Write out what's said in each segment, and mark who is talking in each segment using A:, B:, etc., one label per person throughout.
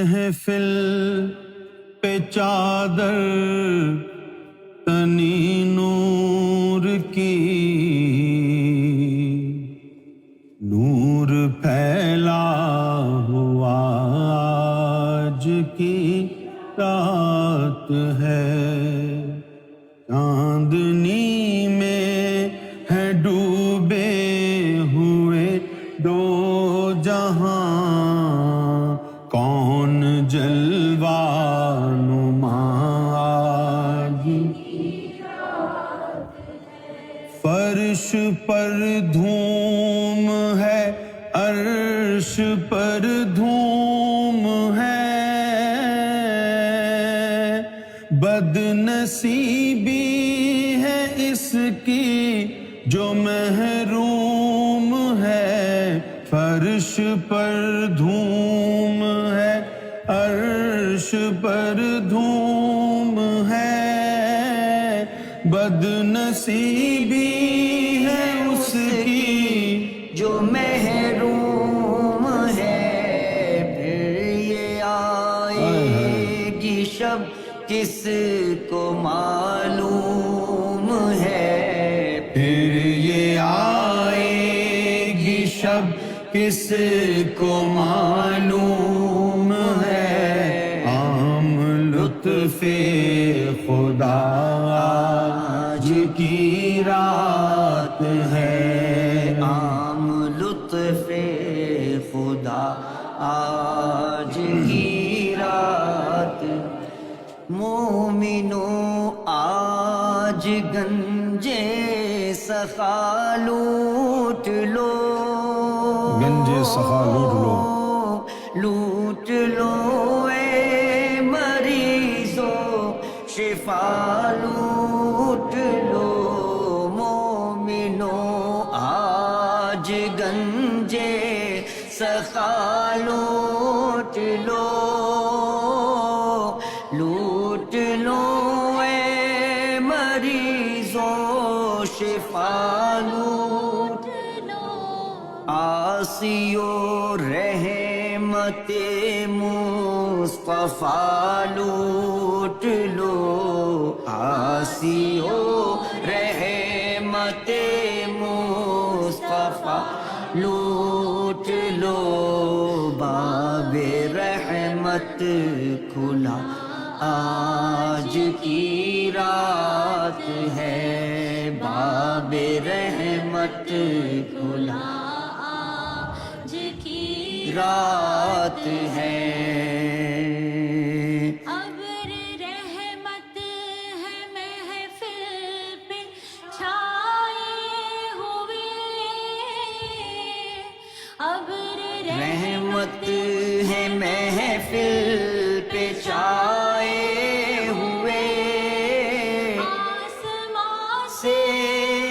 A: محفل پہ چادر تنی نور کی، نور پھیلا ہوا آج کی رات ہے، چاندنی میں ہے ڈوبے ہوئے دو جہاں، کون جلوہ نما آج، فرش پر دھوم ہے عرش پر دھوم ہے، بد نصیبی ہے اس کی جو محروم ہے، فرش پر دھوم ہے عرش پر دھوم ہے، بد نصیبی ہے اس کی
B: جو محروم ہے، پھر یہ آئے گی شب کس کو معلوم ہے،
A: پھر یہ آئے گی شب کس کو معلوم ہے، عام لطف خدا آج کی رات ہے،
B: عام لطف خدا آج کی رات، مومنوں آج گنجے سخا لوٹ لو،
A: گنجے سخا لوٹ لو،
B: لوٹ لو اے مریضوں شفا لوٹ لو، مومنوں آج گنجے سخا لوٹ لو، لوٹ لو اے مریضوں شفا لوٹ لو، عاصیو رحمت مصطفیٰ لوٹ لو، عاصیو رحمت مصطفیٰ لوٹ لو، باب رحمت کھلا آج کی رات ہے، باب رحمت کھلا آج کی رات ہے،
C: ابر رحمت ہے محفل پہ چھائے ہوئے، ابر
B: رحمت ہے محفل پہ چھائے ہوئے،
C: آسمان
B: سے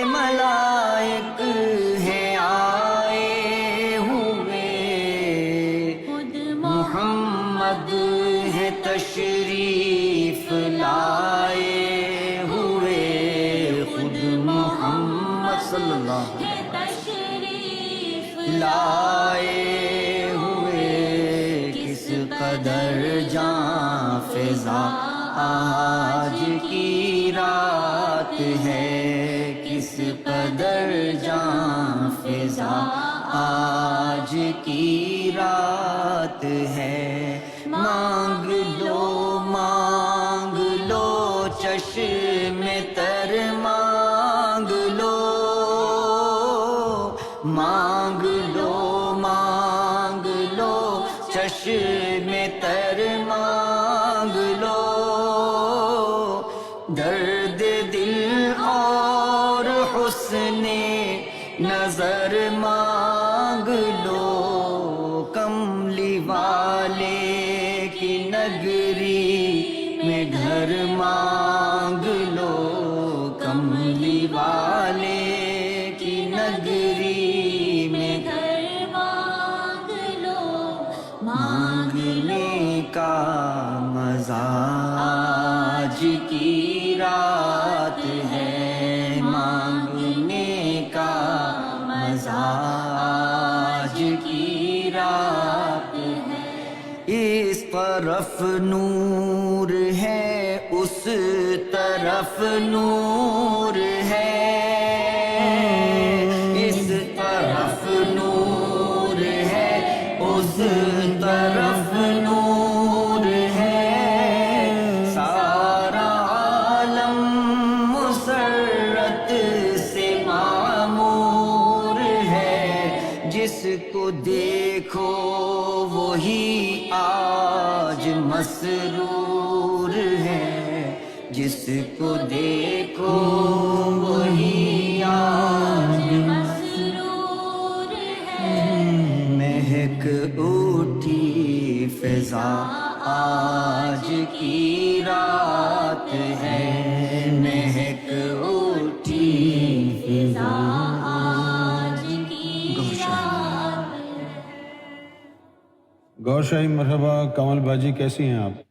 B: ملائک ہیں آئے ہوئے،
C: خود
B: محمد ہے تشریف لائے ہوئے، خود محمد صلی اللہ
C: ہے تشریف
B: لائے ہوئے، کس قدر جاں فضا آج کی رات ہے، کس قدر جاں فضا آج کی رات ہے، مانگ لو چشم تر مانگ لو، مانگ لو چشم تر مانگ لو، درد دل اور حسن نظر مانگ لو، کملی والے کی نگری میں گھر مانگ لو، کملی والے کی نگری میں
C: گھر مانگ لو،
B: مانگنے کا مزہ آج کی رات ہے، مانگنے کا مزہ آج کی رات ہے، اس طرف نور ہے اس طرف نور ہے، اس طرف نور ہے اس طرف نور ہے، سارا عالم مسرت سے معمور ہے، جس کو دیکھو وہی آج مسرور ہے، جس کو دیکھو وہی آج
C: مسرور ہے،
B: مہک اٹھی فضا آج کی رات ہے، مہک اٹھی فضا
C: آج کی رات ہے۔
A: گور شاہی مرحبا، کمل باجی کیسی ہیں آپ؟